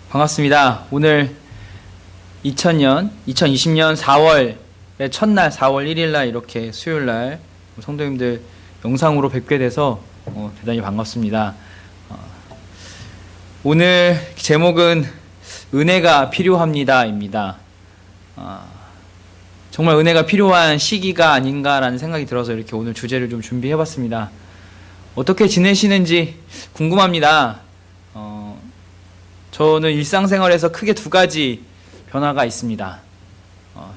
반갑습니다. 오늘 2020년 4월의 첫날 4월 1일날 이렇게 수요일날 성도님들 영상으로 뵙게 돼서 대단히 반갑습니다. 오늘 제목은 은혜가 필요합니다입니다. 정말 은혜가 필요한 시기가 아닌가라는 생각이 들어서 이렇게 오늘 주제를 좀 준비해봤습니다. 어떻게 지내시는지 궁금합니다. 저는 일상생활에서 크게 두 가지 변화가 있습니다.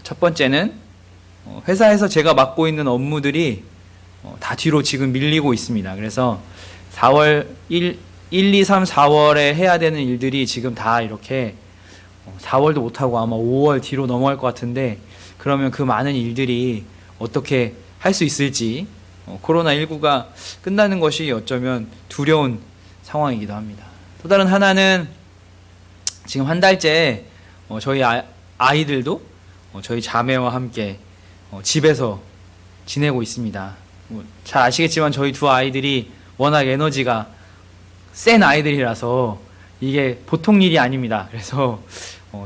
첫 번째는 회사에서 제가 맡고 있는 업무들이 다 뒤로 지금 밀리고 있습니다. 그래서 4월 1, 2, 3, 4월에 해야 되는 일들이 지금 다 이렇게 4월도 못하고 아마 5월 뒤로 넘어갈 것 같은데, 그러면 그 많은 일들이 어떻게 할 수 있을지, 코로나19가 끝나는 것이 어쩌면 두려운 상황이기도 합니다. 또 다른 하나는 지금 한 달째 저희 아이들도 저희 자매와 함께 집에서 지내고 있습니다. 잘 아시겠지만 저희 두 아이들이 워낙 에너지가 센 아이들이라서 이게 보통 일이 아닙니다. 그래서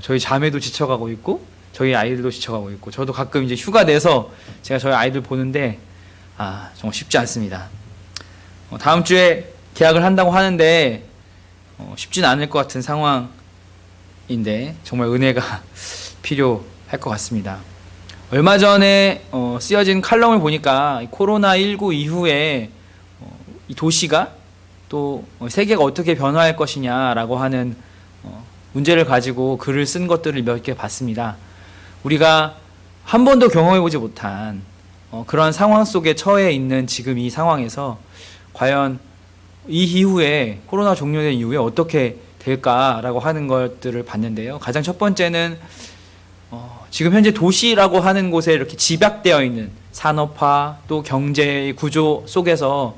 저희 자매도 지쳐가고 있고 저희 아이들도 지쳐가고 있고, 저도 가끔 이제 휴가 내서 제가 저희 아이들 보는데 정말 쉽지 않습니다. 다음 주에 계약을 한다고 하는데 쉽진 않을 것 같은 상황인데 정말 은혜가 필요할 것 같습니다. 얼마 전에 쓰여진 칼럼을 보니까 코로나19 이후에 이 도시가 또 세계가 어떻게 변화할 것이냐라고 하는 문제를 가지고 글을 쓴 것들을 몇 개 봤습니다. 우리가 한 번도 경험해보지 못한 그런 상황 속에 처해 있는 지금 이 상황에서 과연 이 이후에 코로나 종료된 이후에 어떻게 될까라고 하는 것들을 봤는데요. 가장 첫 번째는 지금 현재 도시라고 하는 곳에 이렇게 집약되어 있는 산업화 또 경제의 구조 속에서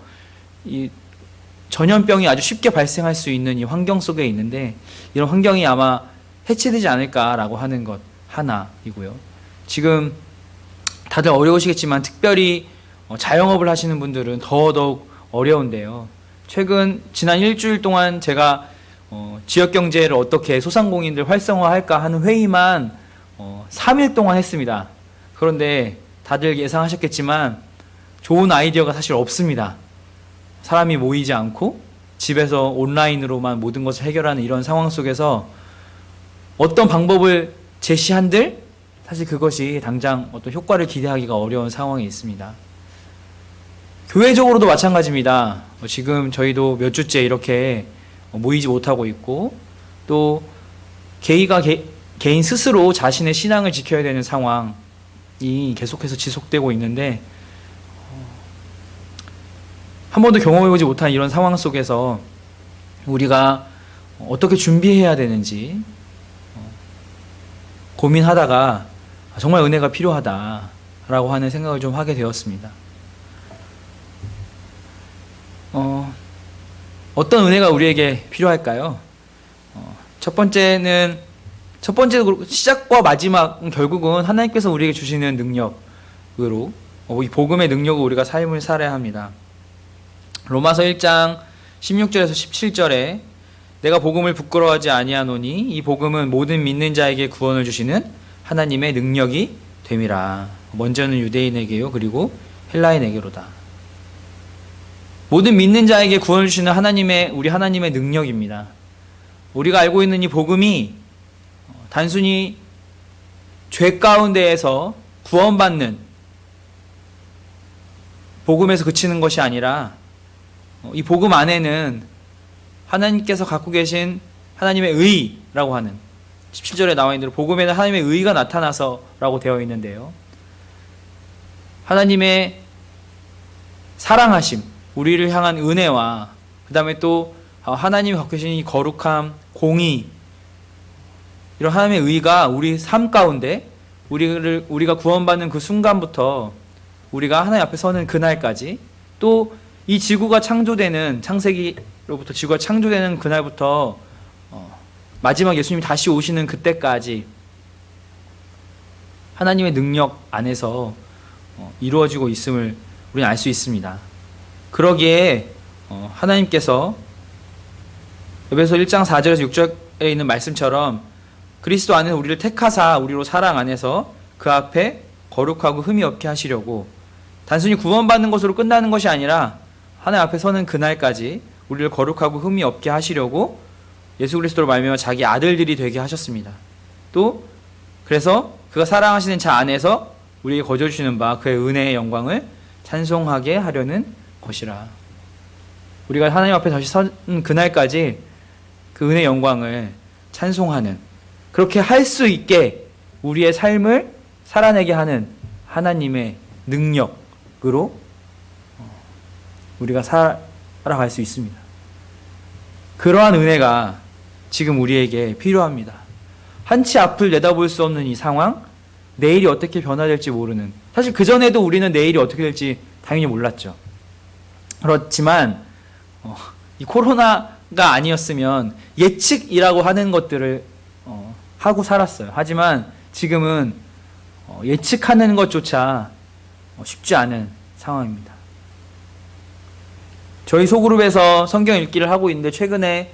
이 전염병이 아주 쉽게 발생할 수 있는 이 환경 속에 있는데, 이런 환경이 아마 해체되지 않을까라고 하는 것 하나이고요. 지금 다들 어려우시겠지만 특별히 자영업을 하시는 분들은 더더욱 어려운데요. 지난 일주일 동안 제가 지역경제를 어떻게 소상공인들 활성화할까 하는 회의만 3일 동안 했습니다. 그런데 다들 예상하셨겠지만 좋은 아이디어가 사실 없습니다. 사람이 모이지 않고 집에서 온라인으로만 모든 것을 해결하는 이런 상황 속에서 어떤 방법을 제시한들 사실 그것이 당장 어떤 효과를 기대하기가 어려운 상황에 있습니다. 교회적으로도 마찬가지입니다. 지금 저희도 몇 주째 이렇게 모이지 못하고 있고, 또 개인 스스로 자신의 신앙을 지켜야 되는 상황이 계속해서 지속되고 있는데, 한 번도 경험해보지 못한 이런 상황 속에서 우리가 어떻게 준비해야 되는지 고민하다가 정말 은혜가 필요하다라고 하는 생각을 좀 하게 되었습니다. 어떤 은혜가 우리에게 필요할까요? 첫 번째는 시작과 마지막은 결국은 하나님께서 우리에게 주시는 능력으로, 이 복음의 능력으로 우리가 삶을 살아야 합니다. 로마서 1장 16절에서 17절에 내가 복음을 부끄러워하지 아니하노니 이 복음은 모든 믿는 자에게 구원을 주시는 하나님의 능력이 됨이라. 먼저는 유대인에게요 그리고 헬라인에게로다. 모든 믿는 자에게 구원을 주시는 우리 하나님의 능력입니다. 우리가 알고 있는 이 복음이 단순히 죄 가운데에서 구원받는 복음에서 그치는 것이 아니라, 이 복음 안에는 하나님께서 갖고 계신 하나님의 의라고 하는, 17절에 나와 있는 대로 복음에는 하나님의 의가 나타나서라고 되어 있는데요. 하나님의 사랑하심, 우리를 향한 은혜와 그 다음에 또 하나님이 갖고 계신 이 거룩함, 공의, 이런 하나님의 의가 우리 삶 가운데 우리가 구원받는 그 순간부터 우리가 하나님 앞에 서는 그날까지, 또 이 지구가 창조되는, 창세기로부터 지구가 창조되는 그날부터 마지막 예수님이 다시 오시는 그때까지 하나님의 능력 안에서 이루어지고 있음을 우리는 알 수 있습니다. 그러기에 하나님께서 에베소 1장 4절에서 있는 말씀처럼 그리스도 안에서 우리를 택하사 우리로 사랑 안에서 그 앞에 거룩하고 흠이 없게 하시려고 단순히 구원받는 것으로 끝나는 것이 아니라 하나님 앞에 서는 그날까지 우리를 거룩하고 흠이 없게 하시려고 예수 그리스도로 말미암아 자기 아들들이 되게 하셨습니다. 또 그래서 그가 사랑하시는 자 안에서 우리에게 거저 주시는 바 그의 은혜의 영광을 찬송하게 하려는 것이라. 우리가 하나님 앞에 다시 선 그날까지 그 은혜의 영광을 찬송하는, 그렇게 할 수 있게 우리의 삶을 살아내게 하는 하나님의 능력으로 우리가 살아갈 수 있습니다. 그러한 은혜가 지금 우리에게 필요합니다. 한치 앞을 내다볼 수 없는 이 상황, 내일이 어떻게 변화될지 모르는, 사실 그전에도 우리는 내일이 어떻게 될지 당연히 몰랐죠. 그렇지만 이 코로나가 아니었으면 예측이라고 하는 것들을 하고 살았어요. 하지만 지금은 예측하는 것조차 쉽지 않은 상황입니다. 저희 소그룹에서 성경 읽기를 하고 있는데 최근에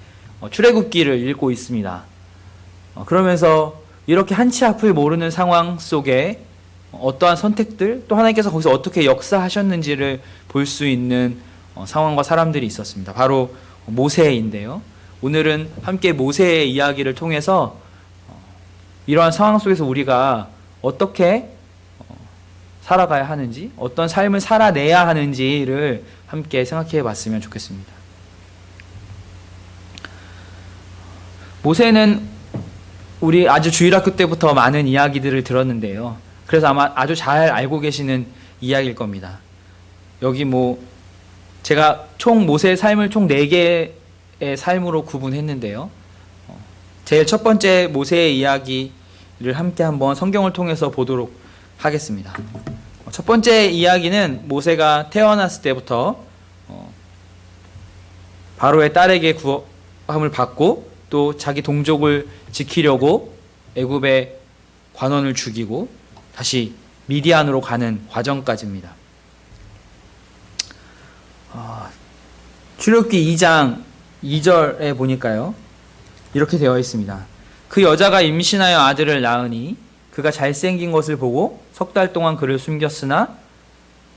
출애굽기를 읽고 있습니다. 그러면서 이렇게 한치 앞을 모르는 상황 속에 어떠한 선택들, 또 하나님께서 거기서 어떻게 역사하셨는지를 볼 수 있는 상황과 사람들이 있었습니다. 바로 모세인데요. 오늘은 함께 모세의 이야기를 통해서 이러한 상황 속에서 우리가 어떻게 살아가야 하는지, 어떤 삶을 살아내야 하는지를 함께 생각해 봤으면 좋겠습니다. 모세는 우리 아주 주일학교 때부터 많은 이야기들을 들었는데요. 그래서 아마 아주 잘 알고 계시는 이야기일 겁니다. 여기 제가 총 모세의 삶을 총 4개의 삶으로 구분했는데요. 제일 첫 번째 모세의 이야기를 함께 한번 성경을 통해서 보도록 하겠습니다. 첫 번째 이야기는 모세가 태어났을 때부터 바로의 딸에게 구함을 받고 또 자기 동족을 지키려고 애굽의 관원을 죽이고 다시 미디안으로 가는 과정까지입니다. 출애굽기 2장 2절에 보니까요, 이렇게 되어 있습니다. 그 여자가 임신하여 아들을 낳으니 그가 잘생긴 것을 보고 석 달 동안 그를 숨겼으나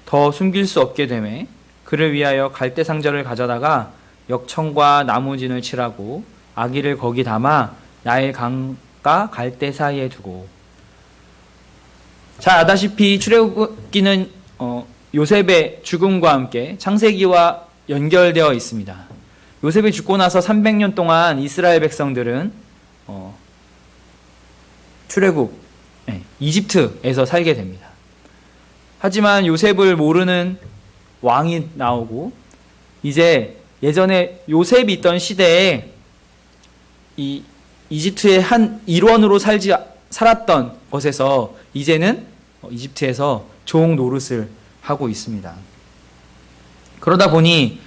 더 숨길 수 없게 되매 그를 위하여 갈대 상자를 가져다가 역청과 나무진을 칠하고 아기를 거기 담아 나일 강과 갈대 사이에 두고. 잘 아다시피 출애굽기는 요셉의 죽음과 함께 창세기와 연결되어 있습니다. 요셉이 죽고 나서 300년 동안 이스라엘 백성들은 출애굽 이집트에서 살게 됩니다. 하지만 요셉을 모르는 왕이 나오고 이제 예전에 요셉이 있던 시대에 이 이집트의 한 일원으로 살았던 것에서 이제는 이집트에서 종 노릇을 하고 있습니다. 그러다 보니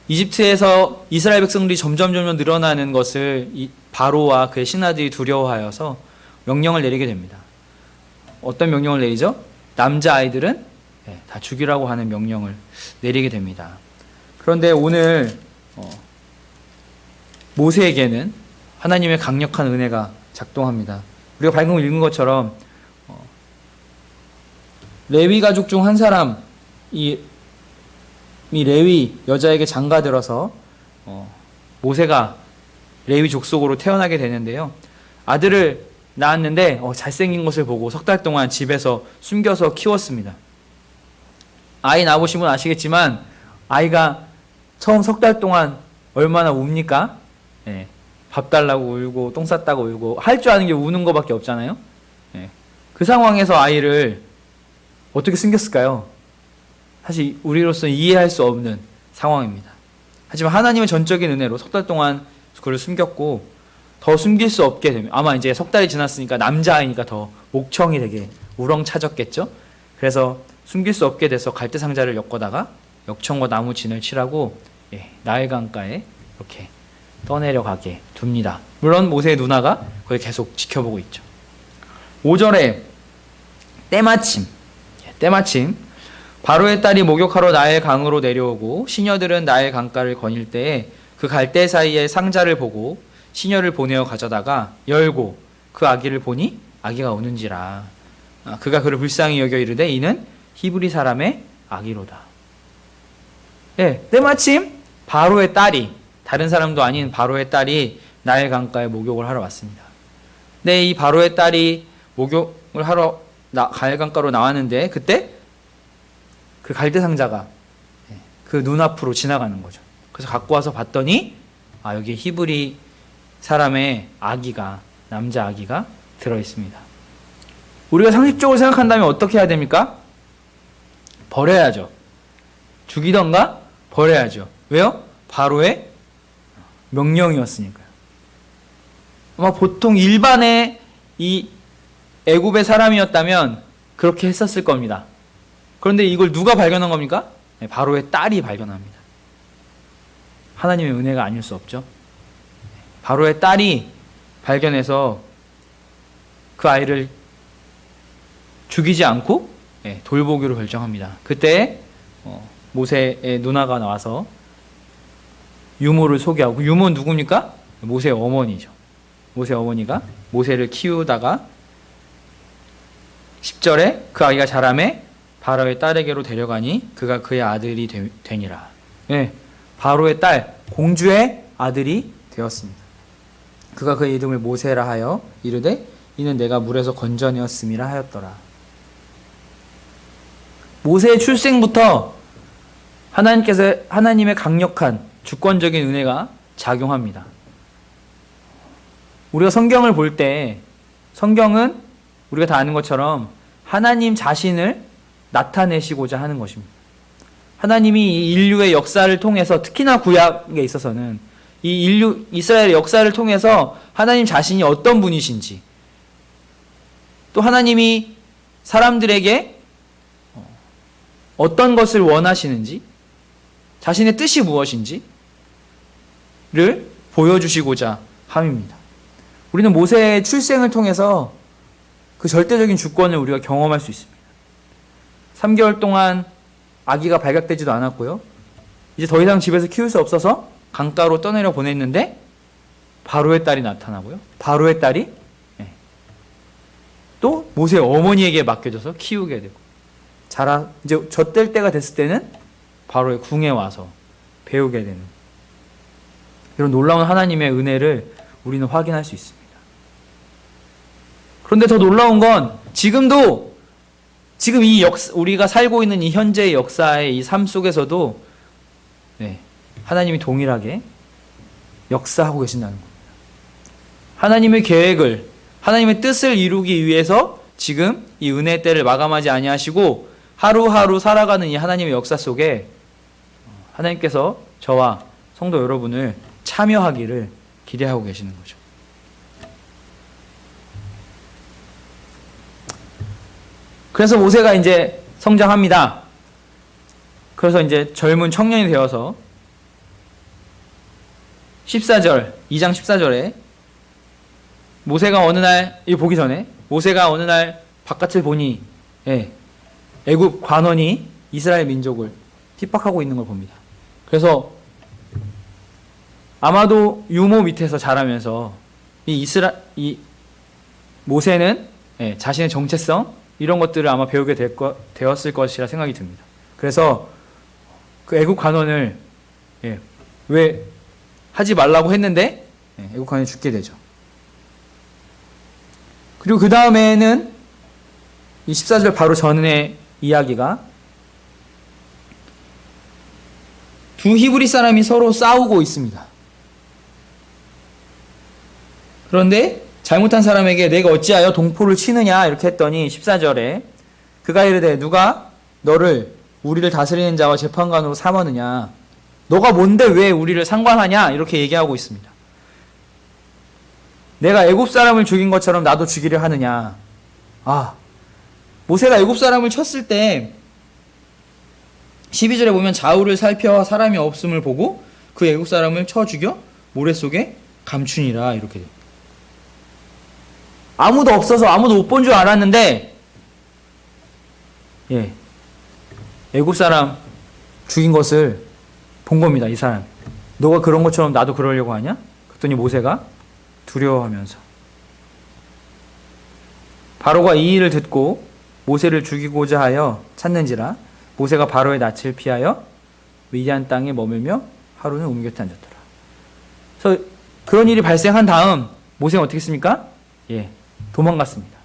이집트에서 이스라엘 백성들이 점점 늘어나는 것을 이 바로와 그의 신하들이 두려워하여서 명령을 내리게 됩니다. 어떤 명령을 내리죠? 남자아이들은 다 죽이라고 하는 명령을 내리게 됩니다. 그런데 오늘 모세에게는 하나님의 강력한 은혜가 작동합니다. 우리가 방금 읽은 것처럼 레위 가족 중 한 사람, 이 레위 여자에게 장가들어서 모세가 레위 족속으로 태어나게 되는데요. 아들을 낳았는데 잘생긴 것을 보고 석 달 동안 집에서 숨겨서 키웠습니다. 아이 낳아보신 분 아시겠지만 아이가 처음 석 달 동안 얼마나 웁니까? 밥 달라고 울고 똥 쌌다고 울고 할 줄 아는 게 우는 것밖에 없잖아요. 그 상황에서 아이를 어떻게 숨겼을까요? 사실 우리로서는 이해할 수 없는 상황입니다. 하지만 하나님의 전적인 은혜로 석 달 동안 그를 숨겼고 더 숨길 수 없게 되면 아마 이제 석 달이 지났으니까 남자아이니까 더 목청이 되게 우렁차졌겠죠. 그래서 숨길 수 없게 돼서 갈대 상자를 엮어다가 역청과 나무 진을 칠하고 나일 강가에 이렇게 떠내려가게 둡니다. 물론 모세의 누나가 그걸 계속 지켜보고 있죠. 5절에 때마침 바로의 딸이 목욕하러 나일 강으로 내려오고 시녀들은 나일 강가를 거닐 때에 그 갈대 사이에 상자를 보고 시녀를 보내어 가져다가 열고 그 아기를 보니 아기가 우는지라. 그가 그를 불쌍히 여겨 이르되 이는 히브리 사람의 아기로다. 예, 때마침 바로의 딸이, 다른 사람도 아닌 바로의 딸이 나일 강가에 목욕을 하러 왔습니다. 네, 이 바로의 딸이 목욕을 하러 나일 강가로 나왔는데 그때 그 갈대 상자가 그 눈앞으로 지나가는 거죠. 그래서 갖고 와서 봤더니 여기 히브리 사람의 아기가, 남자 아기가 들어있습니다. 우리가 상식적으로 생각한다면 어떻게 해야 됩니까? 버려야죠. 죽이던가 버려야죠. 왜요? 바로의 명령이었으니까요. 아마 보통 일반의 이 애굽의 사람이었다면 그렇게 했었을 겁니다. 그런데 이걸 누가 발견한 겁니까? 바로의 딸이 발견합니다. 하나님의 은혜가 아닐 수 없죠. 바로의 딸이 발견해서 그 아이를 죽이지 않고 돌보기로 결정합니다. 그때 모세의 누나가 나와서 유모를 소개하고, 유모는 누굽니까? 모세의 어머니죠. 모세의 어머니가 모세를 키우다가 10절에 그 아기가 자라매 바로의 딸에게로 데려가니 그가 그의 아들이 되니라. 네, 바로의 딸, 공주의 아들이 되었습니다. 그가 그의 이름을 모세라 하여 이르되 이는 내가 물에서 건져내었음이라 하였더라. 모세의 출생부터 하나님의 강력한 주권적인 은혜가 작용합니다. 우리가 성경을 볼 때 성경은 우리가 다 아는 것처럼 하나님 자신을 나타내시고자 하는 것입니다. 하나님이 이 인류의 역사를 통해서, 특히나 구약에 있어서는 이 인류 이스라엘의 역사를 통해서 하나님 자신이 어떤 분이신지, 또 하나님이 사람들에게 어떤 것을 원하시는지, 자신의 뜻이 무엇인지를 보여주시고자 함입니다. 우리는 모세의 출생을 통해서 그 절대적인 주권을 우리가 경험할 수 있습니다. 3개월 동안 아기가 발각되지도 않았고요. 이제 더 이상 집에서 키울 수 없어서 강가로 떠내려 보냈는데 바로의 딸이 나타나고요. 바로의 딸이 또 모세의 어머니에게 맡겨져서 키우게 되고, 이제 젖될 때가 됐을 때는 바로의 궁에 와서 배우게 되는, 이런 놀라운 하나님의 은혜를 우리는 확인할 수 있습니다. 그런데 더 놀라운 건 지금 이 우리가 살고 있는 이 현재의 역사의 이 삶 속에서도 하나님이 동일하게 역사하고 계신다는 겁니다. 하나님의 계획을, 하나님의 뜻을 이루기 위해서 지금 이 은혜의 때를 마감하지 아니하시고 하루하루 살아가는 이 하나님의 역사 속에 하나님께서 저와 성도 여러분을 참여하기를 기대하고 계시는 거죠. 그래서 모세가 이제 성장합니다. 그래서 이제 젊은 청년이 되어서 2장 14절에 모세가 어느 날, 이거 보기 전에 모세가 어느 날 바깥을 보니 애굽 관원이 이스라엘 민족을 핍박하고 있는 걸 봅니다. 그래서 아마도 유모 밑에서 자라면서 이 모세는 자신의 정체성, 이런 것들을 아마 배우게 되었을 것이라 생각이 듭니다. 그래서 그 애국 관원을 왜 하지 말라고 했는데 애국 관원이 죽게 되죠. 그리고 그 다음에는 이 14절 바로 전의 이야기가 두 히브리 사람이 서로 싸우고 있습니다. 그런데 잘못한 사람에게 내가 어찌하여 동포를 치느냐 이렇게 했더니 14절에 그가 이르되 누가 너를 우리를 다스리는 자와 재판관으로 삼았느냐, 너가 뭔데 왜 우리를 상관하냐 이렇게 얘기하고 있습니다. 내가 애굽 사람을 죽인 것처럼 나도 죽이려 하느냐. 모세가 애굽 사람을 쳤을 때 12절에 보면 좌우를 살펴 사람이 없음을 보고 그 애굽 사람을 쳐 죽여 모래 속에 감추니라 이렇게 돼요. 아무도 없어서 아무도 못 본 줄 알았는데 애굽 사람 죽인 것을 본 겁니다. 이 사람. 너가 그런 것처럼 나도 그러려고 하냐? 그랬더니 모세가 두려워하면서. 바로가 이 일을 듣고 모세를 죽이고자 하여 찾는지라 모세가 바로의 낯을 피하여 미디안 땅에 머물며 하루는 우미 곁에 앉았더라. 그래서 그런 일이 발생한 다음 모세는 어떻게 했습니까? 도망갔습니다.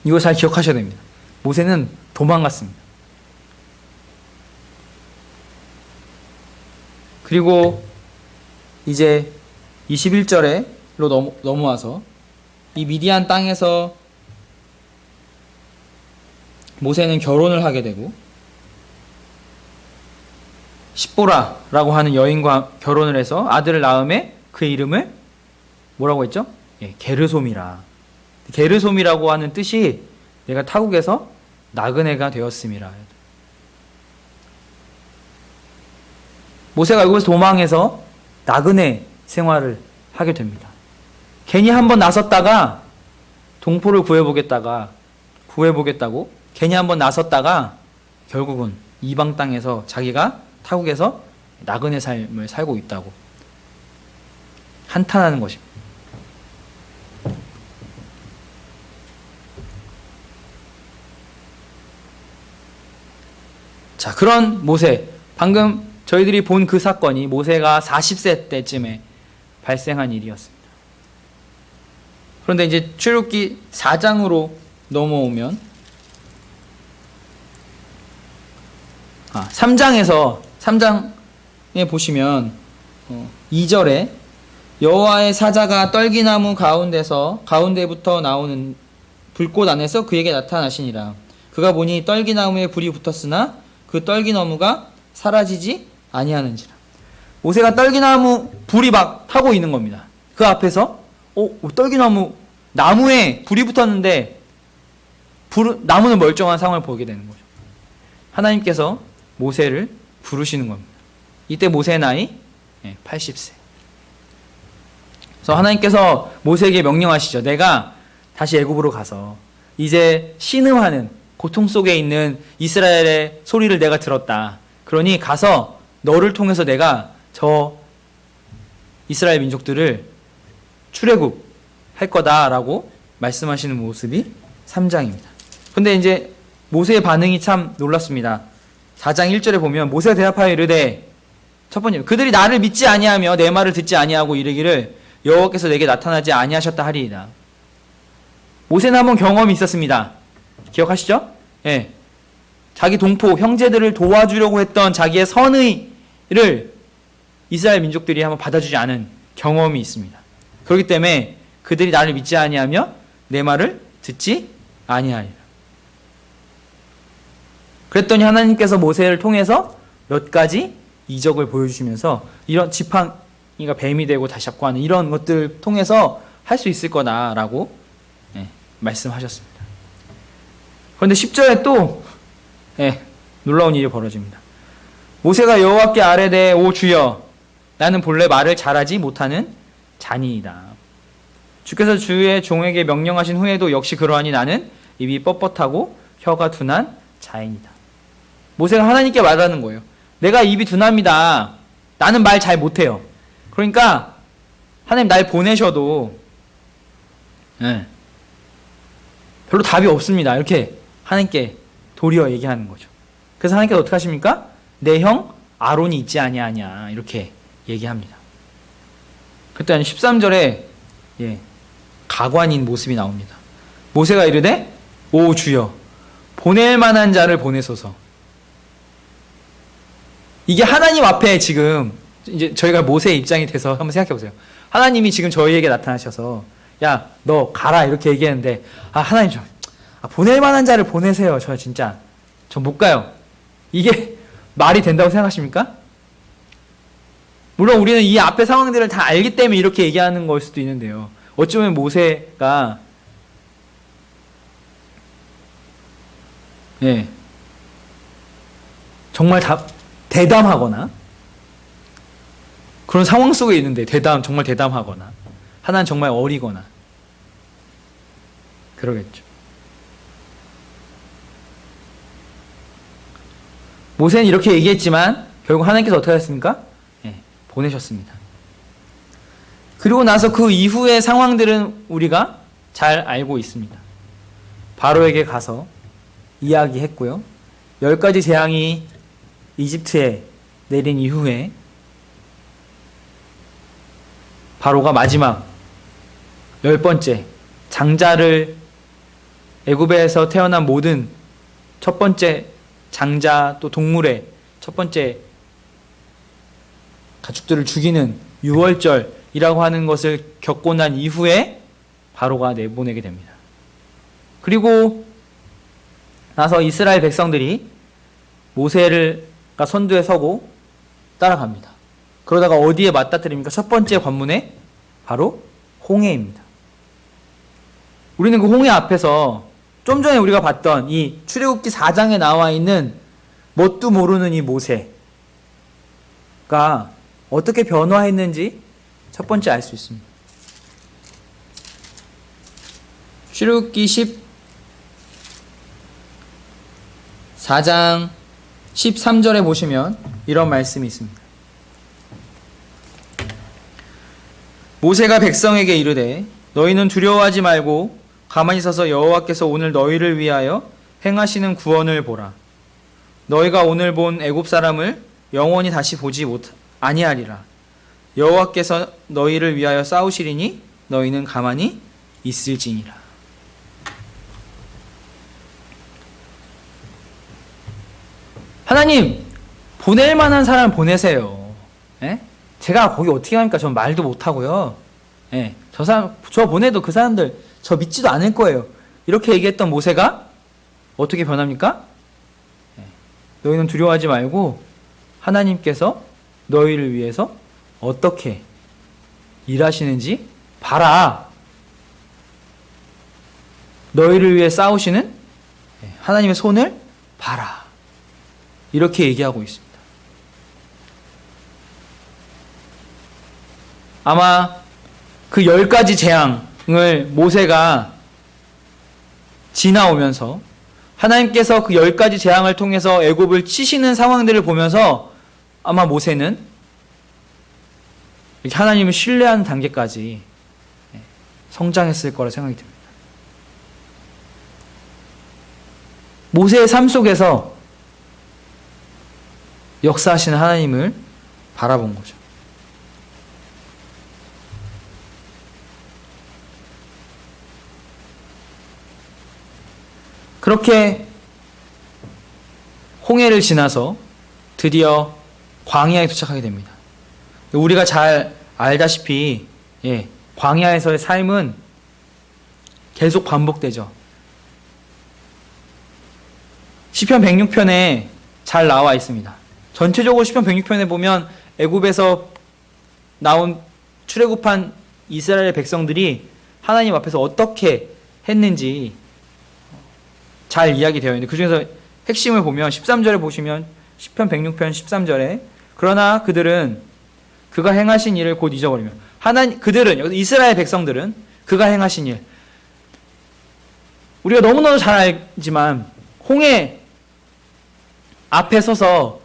이거 잘 기억하셔야 됩니다. 모세는 도망갔습니다. 그리고 이제 21절로 넘어와서 이 미디안 땅에서 모세는 결혼을 하게 되고 십보라라고 하는 여인과 결혼을 해서 아들을 낳음에 그 이름을 뭐라고 했죠? 게르솜이라. 게르솜이라고 하는 뜻이 내가 타국에서 나그네가 되었음이라. 모세가 이곳에서 도망해서 나그네 생활을 하게 됩니다. 괜히 한번 나섰다가 동포를 구해보겠다고 괜히 한번 나섰다가 결국은 이방 땅에서 자기가 타국에서 나그네 삶을 살고 있다고 한탄하는 것입니다. 자, 그런 모세, 방금 저희들이 본 그 사건이 모세가 40세 때쯤에 발생한 일이었습니다. 그런데 이제 출애굽기 4장으로 넘어오면 3장에 보시면 2절에 여호와의 사자가 떨기나무 가운데부터 나오는 불꽃 안에서 그에게 나타나시니라. 그가 보니 떨기나무에 불이 붙었으나 그 떨기나무가 사라지지 아니하는지라. 모세가 떨기나무 불이 막 타고 있는 겁니다. 그 앞에서 나무에 불이 붙었는데 나무는 멀쩡한 상황을 보게 되는 거죠. 하나님께서 모세를 부르시는 겁니다. 이때 모세의 나이 80세. 그래서 하나님께서 모세에게 명령하시죠. 내가 다시 애굽으로 가서 이제 신음하는 고통 속에 있는 이스라엘의 소리를 내가 들었다. 그러니 가서 너를 통해서 내가 저 이스라엘 민족들을 출애굽할 거다라고 말씀하시는 모습이 3장입니다. 근데 이제 모세의 반응이 참 놀랐습니다. 4장 1절에 보면 모세가 대답하여 이르되, 첫 번째, 그들이 나를 믿지 아니하며 내 말을 듣지 아니하고 이르기를 여호와께서 내게 나타나지 아니하셨다 하리이다. 모세는 한번 경험이 있었습니다. 기억하시죠? 자기 동포 형제들을 도와주려고 했던 자기의 선의를 이스라엘 민족들이 한번 받아주지 않은 경험이 있습니다. 그렇기 때문에 그들이 나를 믿지 아니하며 내 말을 듣지 아니하리라. 그랬더니 하나님께서 모세를 통해서 몇 가지 이적을 보여주시면서 이런 지팡이가 뱀이 되고 다시 잡고 하는 이런 것들을 통해서 할 수 있을 거다라고 말씀하셨습니다. 그런데 10절에 또 놀라운 일이 벌어집니다. 모세가 여호와께 아뢰되 오 주여 나는 본래 말을 잘하지 못하는 자니이다. 주께서 주의 종에게 명령하신 후에도 역시 그러하니 나는 입이 뻣뻣하고 혀가 둔한 자이니다. 모세가 하나님께 말하는 거예요. 내가 입이 둔합니다. 나는 말 잘 못해요. 그러니까 하나님 날 보내셔도 별로 답이 없습니다. 이렇게 하나님께 도리어 얘기하는 거죠. 그래서 하나님께서 어떻게 하십니까? 내 형 아론이 있지 아니하냐 이렇게 얘기합니다. 그때 13절에 가관인 모습이 나옵니다. 모세가 이르되 오 주여 보낼 만한 자를 보내소서. 이게 하나님 앞에 지금 이제 저희가 모세의 입장이 돼서 한번 생각해 보세요. 하나님이 지금 저희에게 나타나셔서 야 너 가라 이렇게 얘기했는데 하나님 좀 보낼 만한 자를 보내세요. 저 진짜 저 못 가요. 이게 말이 된다고 생각하십니까? 물론 우리는 이 앞의 상황들을 다 알기 때문에 이렇게 얘기하는 걸 수도 있는데요. 어쩌면 모세가 정말 대담하거나 그런 상황 속에 있는데 정말 대담하거나 하나는 정말 어리거나 그러겠죠. 모세는 이렇게 얘기했지만 결국 하나님께서 어떻게 하셨습니까? 보내셨습니다. 그리고 나서 그 이후의 상황들은 우리가 잘 알고 있습니다. 바로에게 가서 이야기했고요. 10가지 재앙이 이집트에 내린 이후에 바로가 마지막 10번째 장자를, 애굽에서 태어난 모든 첫 번째 장자 또 동물의 첫 번째 가축들을 죽이는 유월절이라고 하는 것을 겪고 난 이후에 바로가 내보내게 됩니다. 그리고 나서 이스라엘 백성들이 모세가 선두에 서고 따라갑니다. 그러다가 어디에 맞닥뜨립니까? 첫 번째 관문에 바로 홍해입니다. 우리는 그 홍해 앞에서 좀 전에 우리가 봤던 이 출애굽기 4장에 나와 있는 뭣도 모르는 이 모세가 어떻게 변화했는지 첫 번째 알 수 있습니다. 출애굽기 14장 13절에 보시면 이런 말씀이 있습니다. 모세가 백성에게 이르되 너희는 두려워하지 말고 가만히 서서 여호와께서 오늘 너희를 위하여 행하시는 구원을 보라. 너희가 오늘 본 애굽 사람을 영원히 다시 보지 아니하리라. 여호와께서 너희를 위하여 싸우시리니 너희는 가만히 있을지니라. 하나님, 보낼 만한 사람 보내세요. 예? 제가 거기 어떻게 합니까? 전 말도 못하고요. 예, 저 보내도 그 사람들 저 믿지도 않을 거예요. 이렇게 얘기했던 모세가 어떻게 변합니까? 예, 너희는 두려워하지 말고 하나님께서 너희를 위해서 어떻게 일하시는지 봐라. 너희를 위해 싸우시는 하나님의 손을 봐라. 이렇게 얘기하고 있습니다. 아마 그 10가지 재앙을 모세가 지나오면서 하나님께서 그 10가지 재앙을 통해서 애굽을 치시는 상황들을 보면서 아마 모세는 이렇게 하나님을 신뢰하는 단계까지 성장했을 거라 생각이 듭니다. 모세의 삶 속에서 역사하시는 하나님을 바라본 거죠. 그렇게 홍해를 지나서 드디어 광야에 도착하게 됩니다. 우리가 잘 알다시피 광야에서의 삶은 계속 반복되죠. 시편 106편에 잘 나와 있습니다. 전체적으로 시편 106편에 보면 애굽에서 나온 출애굽한 이스라엘 백성들이 하나님 앞에서 어떻게 했는지 잘 이야기되어 있는데 그 중에서 핵심을 보면 13절에 보시면 시편 106편 13절에 그러나 그들은 그가 행하신 일을 곧 잊어버리며 그들은 여기서 이스라엘 백성들은 그가 행하신 일 우리가 너무너무 잘 알지만 홍해 앞에 서서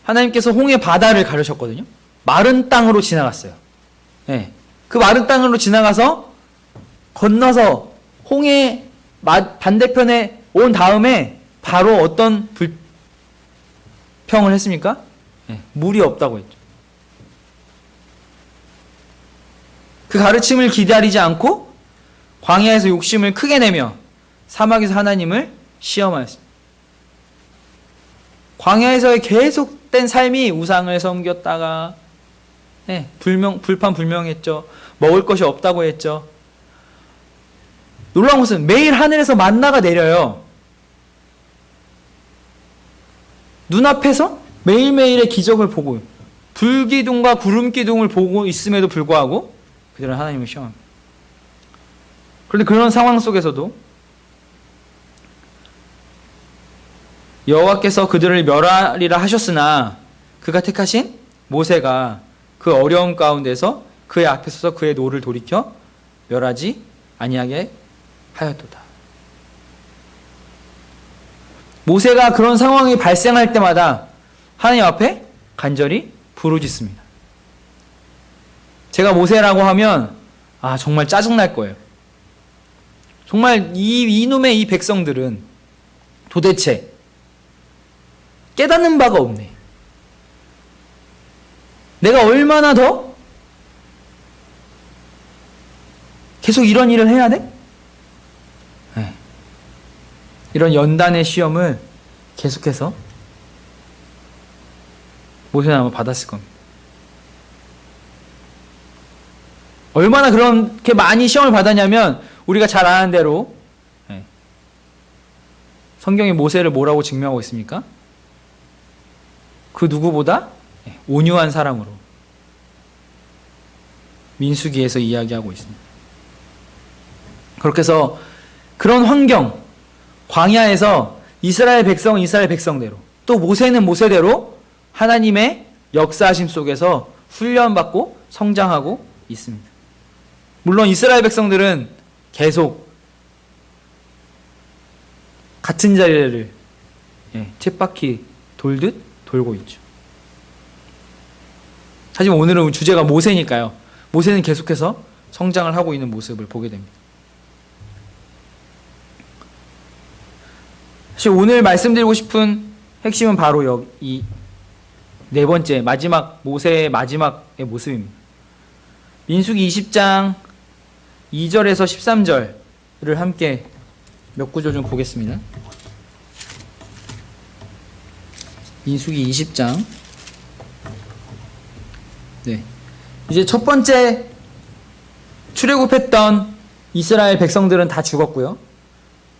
하나님께서 홍해 바다를 가르셨거든요. 마른 땅으로 지나갔어요. 네. 그 마른 땅으로 지나가서 건너서 홍해 반대편에 온 다음에 바로 어떤 불평을 했습니까? 네. 물이 없다고 했죠. 그 가르침을 기다리지 않고 광야에서 욕심을 크게 내며 사막에서 하나님을 시험하였습니다. 광야에서의 계속된 삶이 우상을 섬겼다가 불판불명했죠. 먹을 것이 없다고 했죠. 놀라운 것은 매일 하늘에서 만나가 내려요. 눈앞에서 매일매일의 기적을 보고 불기둥과 구름기둥을 보고 있음에도 불구하고 그들은 하나님을 시험합니다. 그런데 그런 상황 속에서도 여호와께서 그들을 멸하리라 하셨으나 그가 택하신 모세가 그 어려운 가운데서 그의 앞에 서서 그의 노를 돌이켜 멸하지 아니하게 하였도다. 모세가 그런 상황이 발생할 때마다 하나님 앞에 간절히 부르짖습니다. 제가 모세라고 하면 정말 짜증날 거예요. 정말 이놈의 이 백성들은 도대체 깨닫는 바가 없네. 내가 얼마나 더 계속 이런 일을 해야 돼? 네. 이런 연단의 시험을 계속해서 모세는 아마 받았을 겁니다. 얼마나 그렇게 많이 시험을 받았냐면 우리가 잘 아는 대로 성경이 모세를 뭐라고 증명하고 있습니까? 그 누구보다 온유한 사랑으로 민수기에서 이야기하고 있습니다. 그렇게 해서 그런 환경, 광야에서 이스라엘 백성은 이스라엘 백성대로, 또 모세는 모세대로 하나님의 역사하심 속에서 훈련받고 성장하고 있습니다. 물론 이스라엘 백성들은 계속 같은 자리를 쳇바퀴 돌듯 돌고 있죠. 하지만 오늘은 주제가 모세니까요. 모세는 계속해서 성장을 하고 있는 모습을 보게 됩니다. 사실 오늘 말씀드리고 싶은 핵심은 바로 이 네 번째, 모세의 마지막의 모습입니다. 민수기 20장 2절에서 13절을 함께 몇 구절 좀 보겠습니다. 민수기 20장. 이제 첫 번째 출애굽했던 이스라엘 백성들은 다 죽었고요.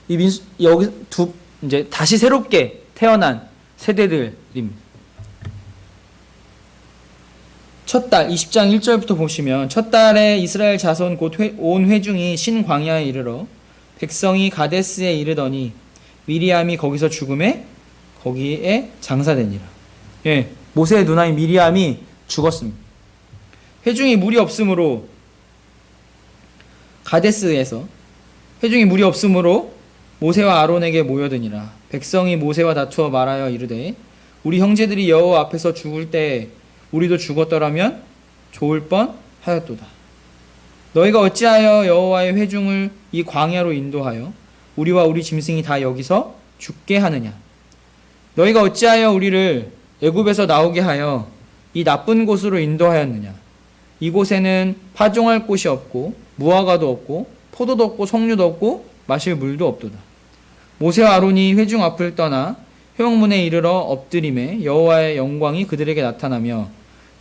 여기 이제 다시 새롭게 태어난 세대들입니다. 첫 달 20장 1절부터 보시면 첫 달에 이스라엘 자손 곧 온 회중이 신광야에 이르러 백성이 가데스에 이르더니 미리암이 거기서 죽음에 거기에 장사되니라. 모세의 누나인 미리암이 죽었습니다. 회중이 물이 없으므로 가데스에서 회중이 물이 없으므로 모세와 아론에게 모여드니라. 백성이 모세와 다투어 말하여 이르되 우리 형제들이 여호와 앞에서 죽을 때 우리도 죽었더라면 좋을 뻔하였도다. 너희가 어찌하여 여호와의 회중을 이 광야로 인도하여 우리와 우리 짐승이 다 여기서 죽게 하느냐. 너희가 어찌하여 우리를 애굽에서 나오게 하여 이 나쁜 곳으로 인도하였느냐. 이곳에는 파종할 곳이 없고 무화과도 없고 포도도 없고 석류도 없고 마실 물도 없도다. 모세와 아론이 회중 앞을 떠나 회막문에 이르러 엎드림에 여호와의 영광이 그들에게 나타나며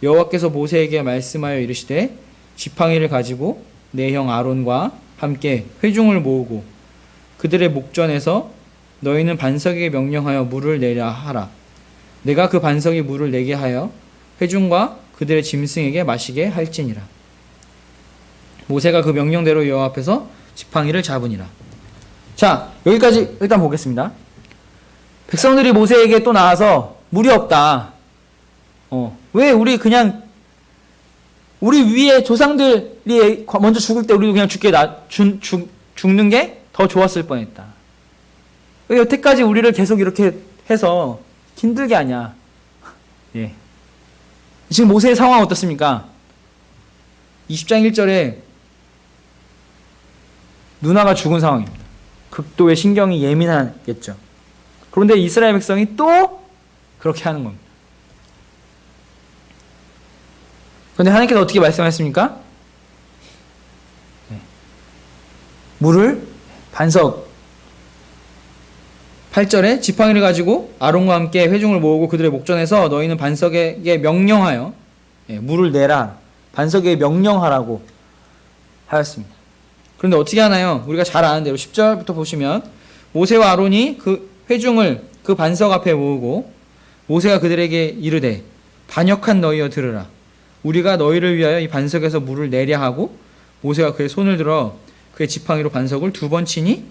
여호와께서 모세에게 말씀하여 이르시되 지팡이를 가지고 내 형 아론과 함께 회중을 모으고 그들의 목전에서 너희는 반석에게 명령하여 물을 내려 하라. 내가 그 반석이 물을 내게 하여 회중과 그들의 짐승에게 마시게 할지니라. 모세가 그 명령대로 여호와 앞에서 지팡이를 잡으니라. 자, 여기까지 일단 보겠습니다. 백성들이 모세에게 또 나와서 물이 없다. 왜 우리 위에 조상들이 먼저 죽을 때 우리도 그냥 죽는 게 더 좋았을 뻔했다. 왜 여태까지 우리를 계속 이렇게 해서 힘들게 하냐. 지금 모세의 상황은 어떻습니까? 20장 1절에 누나가 죽은 상황입니다. 극도의 신경이 예민하겠죠. 그런데 이스라엘 백성이 또 그렇게 하는 겁니다. 그런데 하나님께서 어떻게 말씀하셨습니까? 물을 반석 8절에 지팡이를 가지고 아론과 함께 회중을 모으고 그들의 목전에서 너희는 반석에게 명령하여 물을 내라. 반석에게 명령하라고 하였습니다. 그런데 어떻게 하나요? 우리가 잘 아는 대로 10절부터 보시면 모세와 아론이 그 회중을 그 반석 앞에 모으고 모세가 그들에게 이르되 반역한 너희여 들으라. 우리가 너희를 위하여 이 반석에서 물을 내려 하고 모세가 그의 손을 들어 그의 지팡이로 반석을 2번 치니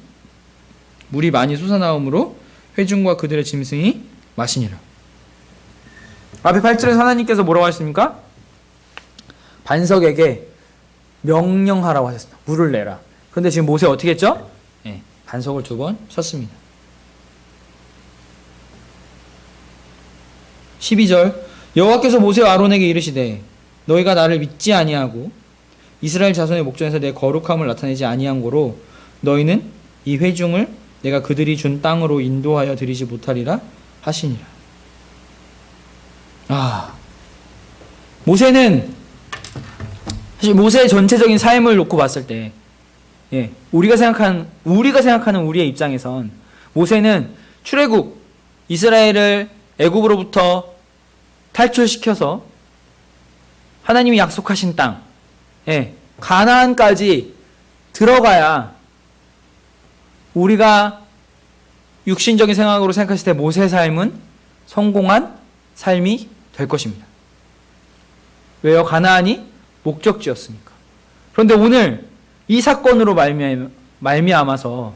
물이 많이 솟아나오므로 회중과 그들의 짐승이 마시니라. 앞에 8절에서 하나님께서 뭐라고 하셨습니까? 반석에게 명령하라고 하셨습니다. 물을 내라. 그런데 지금 모세 어떻게 했죠? 반석을 2번 쳤습니다. 12절 여호와께서 모세와 아론에게 이르시되 너희가 나를 믿지 아니하고 이스라엘 자손의 목전에서 내 거룩함을 나타내지 아니한 고로 너희는 이 회중을 내가 그들이 준 땅으로 인도하여 드리지 못하리라 하시니라. 모세는 사실 모세의 전체적인 삶을 놓고 봤을 때, 우리가 생각하는 우리의 입장에선 모세는 출애굽 이스라엘을 애굽으로부터 탈출시켜서 하나님이 약속하신 땅, 가나안까지 들어가야 우리가 육신적인 생각으로 생각했을 때 모세의 삶은 성공한 삶이 될 것입니다. 왜요? 가나안이 목적지였으니까. 그런데 오늘 이 사건으로 말미암아서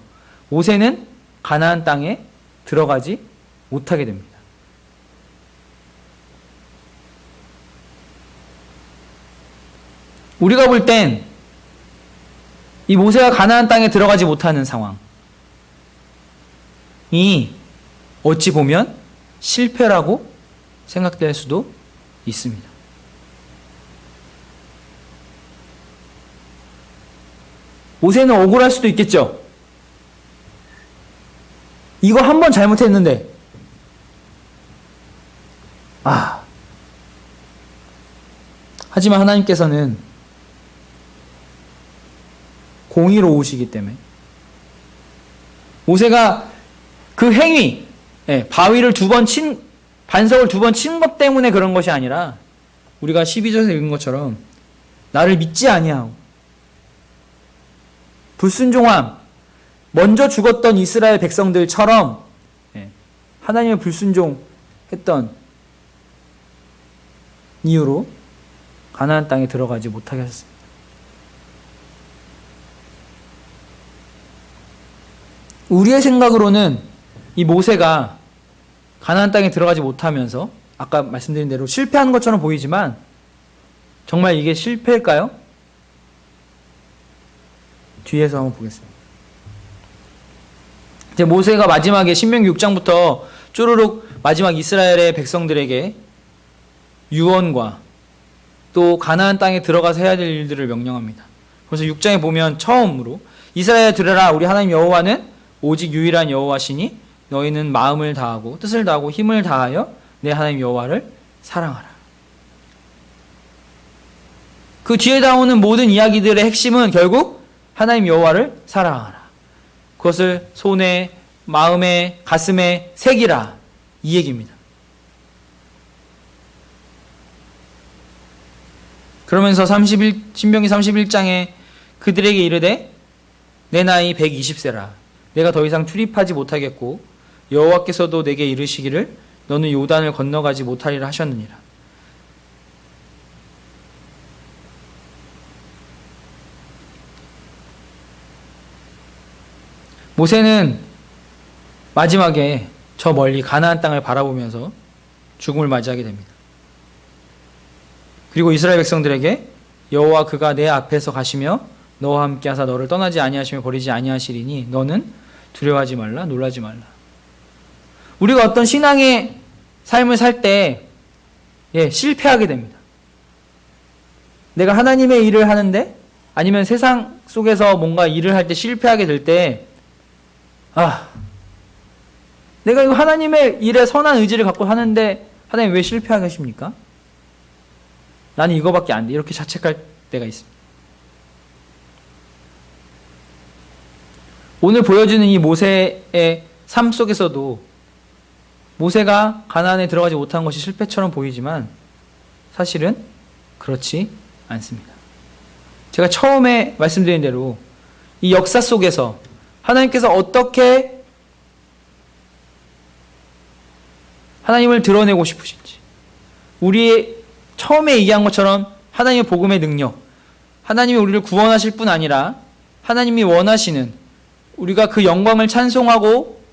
모세는 가나안 땅에 들어가지 못하게 됩니다. 우리가 볼 땐 이 모세가 가나안 땅에 들어가지 못하는 상황이 어찌 보면 실패라고 생각될 수도 있습니다. 모세는 억울할 수도 있겠죠. 이거 한 번 잘못했는데 하지만 하나님께서는 공의로우시기 때문에 모세가 그 행위, 바위를 반석을 2번 친 것 때문에 그런 것이 아니라 우리가 12절에서 읽은 것처럼 나를 믿지 아니하고 불순종함, 먼저 죽었던 이스라엘 백성들처럼 하나님의 불순종했던 이유로 가나안 땅에 들어가지 못하게 하셨습니다. 우리의 생각으로는 이 모세가 가나안 땅에 들어가지 못하면서 아까 말씀드린 대로 실패한 것처럼 보이지만 정말 이게 실패일까요? 뒤에서 한번 보겠습니다. 이제 모세가 마지막에 신명기 6장부터 쪼르륵 마지막 이스라엘의 백성들에게 유언과 또 가나안 땅에 들어가서 해야 될 일들을 명령합니다. 그래서 6장에 보면 처음으로 이스라엘 들으라, 우리 하나님 여호와는 오직 유일한 여호와시니 너희는 마음을 다하고 뜻을 다하고 힘을 다하여 내 하나님 여호와를 사랑하라. 그 뒤에 나오는 모든 이야기들의 핵심은 결국 하나님 여호와를 사랑하라. 그것을 손에, 마음에, 가슴에 새기라. 이 얘기입니다. 그러면서 신명기 31장에 그들에게 이르되 내 나이 120세라. 내가 더 이상 출입하지 못하겠고 여호와께서도 내게 이르시기를 너는 요단을 건너가지 못하리라 하셨느니라. 모세는 마지막에 저 멀리 가나안 땅을 바라보면서 죽음을 맞이하게 됩니다. 그리고 이스라엘 백성들에게 여호와 그가 내 앞에서 가시며 너와 함께 하사 너를 떠나지 아니하시며 버리지 아니하시리니 너는 두려워하지 말라, 놀라지 말라. 우리가 어떤 신앙의 삶을 살 때 실패하게 됩니다. 내가 하나님의 일을 하는데 아니면 세상 속에서 뭔가 일을 할 때 실패하게 될 때 내가 이거 하나님의 일에 선한 의지를 갖고 하는데 하나님 왜 실패하게 하십니까? 나는 이거밖에 안 돼. 이렇게 자책할 때가 있습니다. 오늘 보여주는 이 모세의 삶 속에서도 모세가 가나안에 들어가지 못한 것이 실패처럼 보이지만 사실은 그렇지 않습니다. 제가 처음에 말씀드린 대로 이 역사 속에서 하나님께서 어떻게 하나님을 드러내고 싶으신지, 우리 처음에 얘기한 것처럼 하나님의 복음의 능력, 하나님이 우리를 구원하실 뿐 아니라 하나님이 원하시는 우리가 그 영광을 찬송하고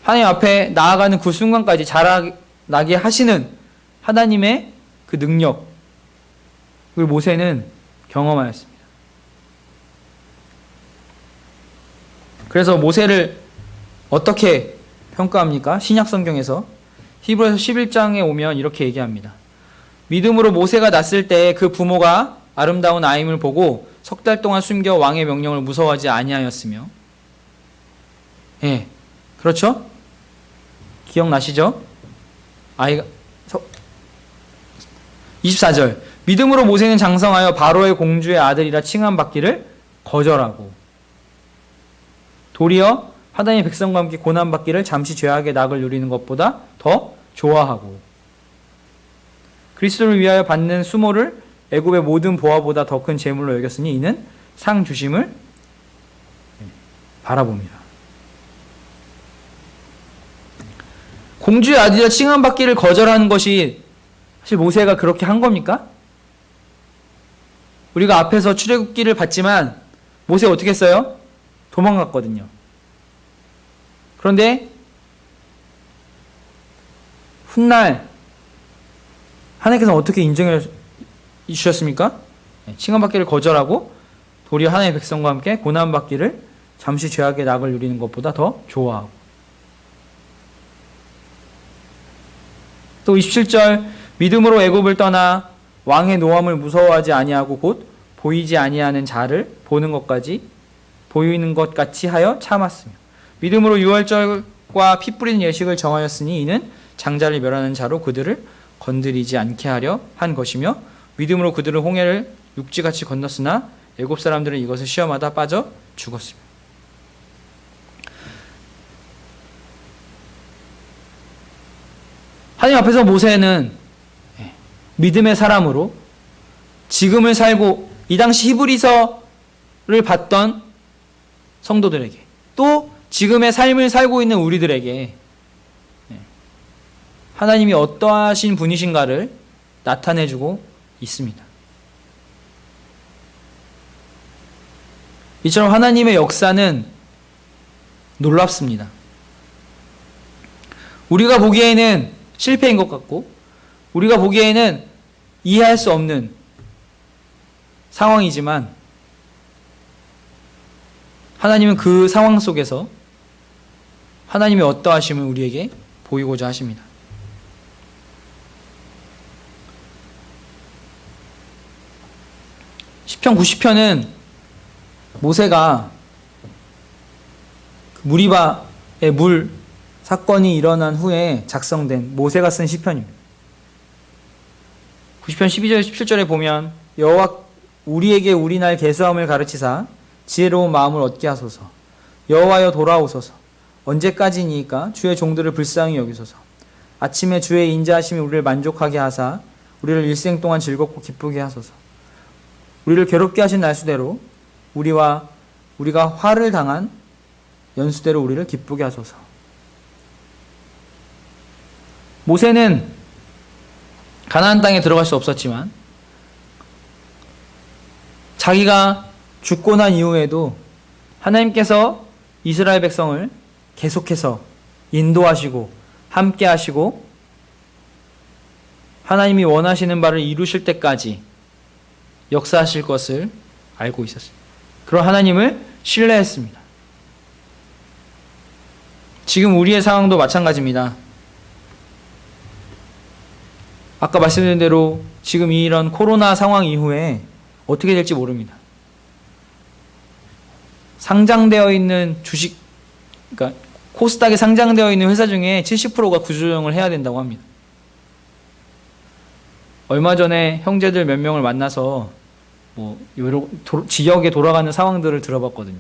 하나님 앞에 나아가는 그 순간까지 자라나게 하시는 하나님의 그 능력을 모세는 경험하였습니다. 그래서 모세를 어떻게 평가합니까? 신약 성경에서 히브리서 11장에 오면 이렇게 얘기합니다. 믿음으로 모세가 났을 때 그 부모가 아름다운 아임을 보고 석 달 동안 숨겨 왕의 명령을 무서워하지 아니하였으며, 예, 그렇죠? 기억나시죠? 24절. 믿음으로 모세는 장성하여 바로의 공주의 아들이라 칭함받기를 거절하고, 도리어 하나님의 백성과 함께 고난받기를 잠시 죄악의 낙을 누리는 것보다 더 좋아하고, 그리스도를 위하여 받는 수모를 애굽의 모든 보화보다 더 큰 재물로 여겼으니 이는 상 주심을 바라봅니다. 공주의 아들이라 칭함받기를 거절하는 것이 사실 모세가 그렇게 한 겁니까? 우리가 앞에서 출애굽기를 봤지만 모세가 어떻게 했어요? 도망갔거든요. 그런데 훗날 하나님께서는 어떻게 인정해 주셨습니까? 칭함받기를 거절하고 도리어 하나님의 백성과 함께 고난받기를 잠시 죄악의 낙을 누리는 것보다 더 좋아하고, 또 27절. 믿음으로 애굽을 떠나 왕의 노함을 무서워하지 아니하고 곧 보이지 아니하는 자를 보는 것까지 보이는 것 같이 하여 참았으며, 믿음으로 유월절과 피 뿌리는 예식을 정하였으니 이는 장자를 멸하는 자로 그들을 건드리지 않게 하려 한 것이며, 믿음으로 그들은 홍해를 육지같이 건넜으나 애굽 사람들은 이것을 시험하다 빠져 죽었으며. 하나님 앞에서 모세는 믿음의 사람으로 지금을 살고 이 당시 히브리서를 봤던 성도들에게, 또 지금의 삶을 살고 있는 우리들에게 하나님이 어떠하신 분이신가를 나타내주고 있습니다. 이처럼 하나님의 역사는 놀랍습니다. 우리가 보기에는 실패인 것 같고, 우리가 보기에는 이해할 수 없는 상황이지만, 하나님은 그 상황 속에서 하나님의 어떠하심을 우리에게 보이고자 하십니다. 시편 90편은 모세가 무리바의 물 사건이 일어난 후에 작성된 모세가 쓴 시편입니다. 90편 12절 17절에 보면 여호와 우리에게 우리 날 계수함을 가르치사 지혜로운 마음을 얻게 하소서. 여호와여 돌아오소서. 언제까지니까 주의 종들을 불쌍히 여기소서. 아침에 주의 인자하심이 우리를 만족하게 하사 우리를 일생 동안 즐겁고 기쁘게 하소서. 우리를 괴롭게 하신 날수대로 우리가 화를 당한 연수대로 우리를 기쁘게 하소서. 모세는 가나안 땅에 들어갈 수 없었지만 자기가 죽고 난 이후에도 하나님께서 이스라엘 백성을 계속해서 인도하시고 함께 하시고 하나님이 원하시는 바를 이루실 때까지 역사하실 것을 알고 있었습니다. 그런 하나님을 신뢰했습니다. 지금 우리의 상황도 마찬가지입니다. 아까 말씀드린 대로 지금 이런 코로나 상황 이후에 어떻게 될지 모릅니다. 상장되어 있는 주식, 그러니까 코스닥에 상장되어 있는 회사 중에 70%가 구조조정을 해야 된다고 합니다. 얼마 전에 형제들 몇 명을 만나서 지역에 돌아가는 상황들을 들어봤거든요.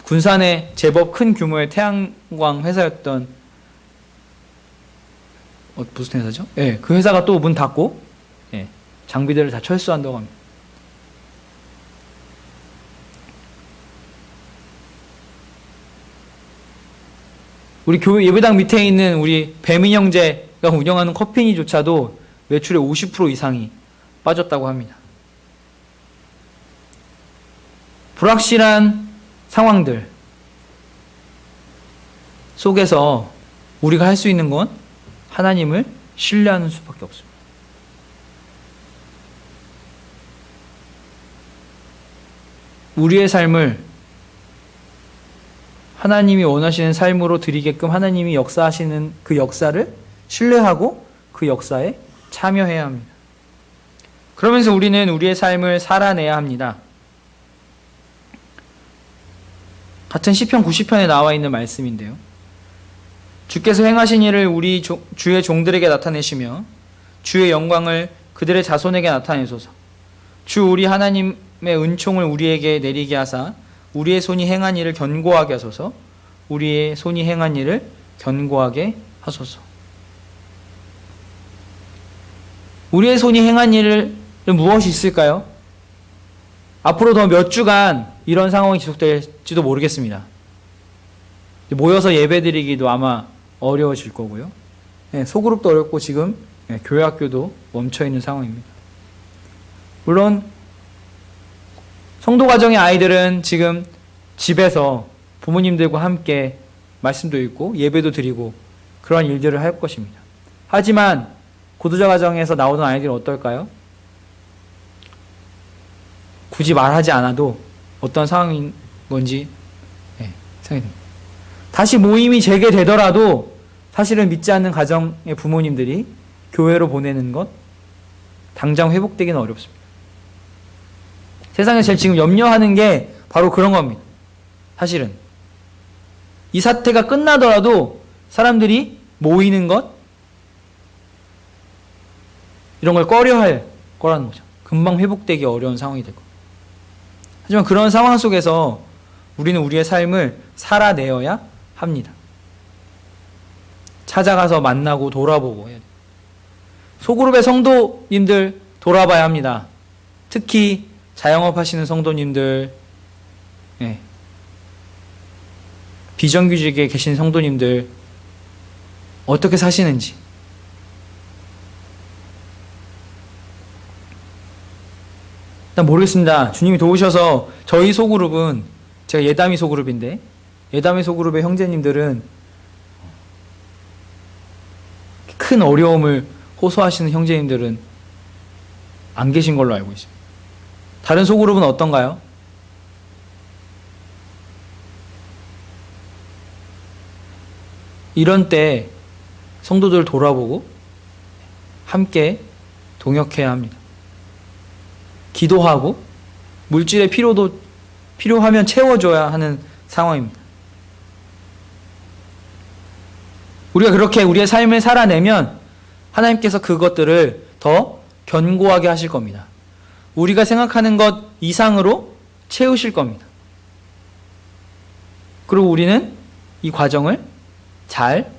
군산에 제법 큰 규모의 태양광 회사였던 무슨 회사죠? 예, 그 회사가 또 문 닫고 장비들을 다 철수한다고 합니다. 우리 교회 예배당 밑에 있는 우리 배민 형제가 운영하는 커피니조차도 매출의 50% 이상이 빠졌다고 합니다. 불확실한 상황들 속에서 우리가 할 수 있는 건 하나님을 신뢰하는 수밖에 없습니다. 우리의 삶을 하나님이 원하시는 삶으로 드리게끔 하나님이 역사하시는 그 역사를 신뢰하고 그 역사에 참여해야 합니다. 그러면서 우리는 우리의 삶을 살아내야 합니다. 같은 시편 90편에 나와 있는 말씀인데요. 주께서 행하신 일을 우리 주의 종들에게 나타내시며 주의 영광을 그들의 자손에게 나타내소서. 주 우리 하나님의 은총을 우리에게 내리게 하사 우리의 손이 행한 일을 견고하게 하소서. 우리의 손이 행한 일을 견고하게 하소서. 우리의 손이 행한 일은 무엇이 있을까요? 앞으로 더 몇 주간 이런 상황이 지속될지도 모르겠습니다. 모여서 예배드리기도 아마 어려워질 거고요. 소그룹도 어렵고 지금 교회학교도 멈춰있는 상황입니다. 물론 성도가정의 아이들은 지금 집에서 부모님들과 함께 말씀도 읽고 예배도 드리고 그러한 일들을 할 것입니다. 하지만 고도자 가정에서 나오던 아이들은 어떨까요? 굳이 말하지 않아도 어떤 상황인 건지 생각이 듭니다. 다시 모임이 재개되더라도 사실은 믿지 않는 가정의 부모님들이 교회로 보내는 것 당장 회복되기는 어렵습니다. 세상에 제일 지금 염려하는 게 바로 그런 겁니다. 사실은 이 사태가 끝나더라도 사람들이 모이는 것 이런 걸 꺼려할 거라는 거죠. 금방 회복되기 어려운 상황이 될 겁니다. 하지만 그런 상황 속에서 우리는 우리의 삶을 살아내어야 합니다. 찾아가서 만나고 돌아보고 해야 돼요. 소그룹의 성도님들 돌아봐야 합니다. 특히 자영업 하시는 성도님들, 비정규직에 계신 성도님들 어떻게 사시는지 일단 모르겠습니다. 주님이 도우셔서 저희 소그룹은 제가 예담이 소그룹인데 예담이 소그룹의 형제님들은 큰 어려움을 호소하시는 형제님들은 안 계신 걸로 알고 있습니다. 다른 소그룹은 어떤가요? 이런 때 성도들 돌아보고 함께 동역해야 합니다. 기도하고 물질의 필요도 필요하면 채워줘야 하는 상황입니다. 우리가 그렇게 우리의 삶을 살아내면 하나님께서 그것들을 더 견고하게 하실 겁니다. 우리가 생각하는 것 이상으로 채우실 겁니다. 그리고 우리는 이 과정을 잘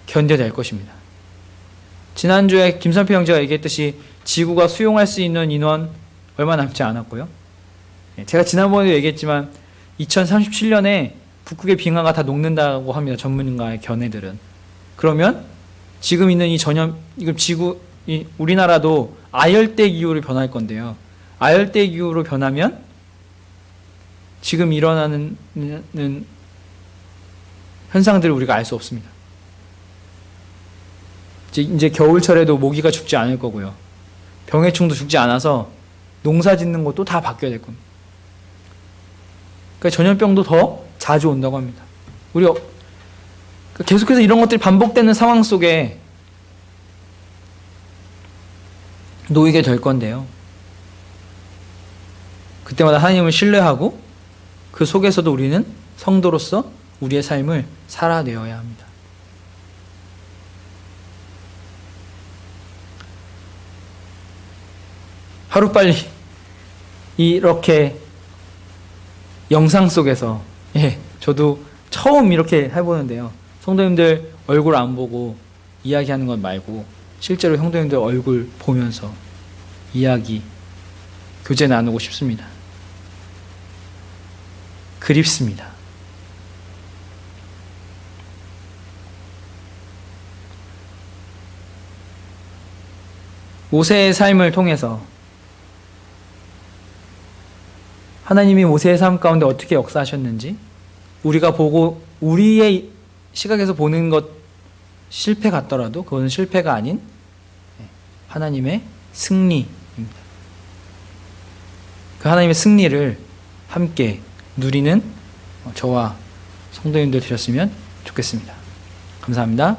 견뎌낼 것입니다. 지난주에 김선표 형제가 얘기했듯이 지구가 수용할 수 있는 인원 얼마 남지 않았고요. 제가 지난번에도 얘기했지만 2037년에 북극의 빙하가 다 녹는다고 합니다. 전문가의 견해들은. 그러면 지금 있는 이금 지구, 우리나라도 아열대 기후로 변할 건데요. 아열대 기후로 변하면 지금 일어나는 현상들을 우리가 알 수 없습니다. 이제 겨울철에도 모기가 죽지 않을 거고요. 병해충도 죽지 않아서 농사 짓는 것도 다 바뀌어야 될 겁니다. 그러니까 전염병도 더 자주 온다고 합니다. 우리 계속해서 이런 것들이 반복되는 상황 속에 놓이게 될 건데요. 그때마다 하나님을 신뢰하고 그 속에서도 우리는 성도로서 우리의 삶을 살아내어야 합니다. 하루빨리 이렇게 영상 속에서 저도 처음 이렇게 해보는데요. 성도님들 얼굴 안 보고 이야기하는 것 말고 실제로 성도님들 얼굴 보면서 이야기, 교제 나누고 싶습니다. 그립습니다. 모세의 삶을 통해서 하나님이 모세의 삶 가운데 어떻게 역사하셨는지 우리가 보고 우리의 시각에서 보는 것 실패 같더라도 그것은 실패가 아닌 하나님의 승리입니다. 그 하나님의 승리를 함께 누리는 저와 성도님들 되셨으면 좋겠습니다. 감사합니다.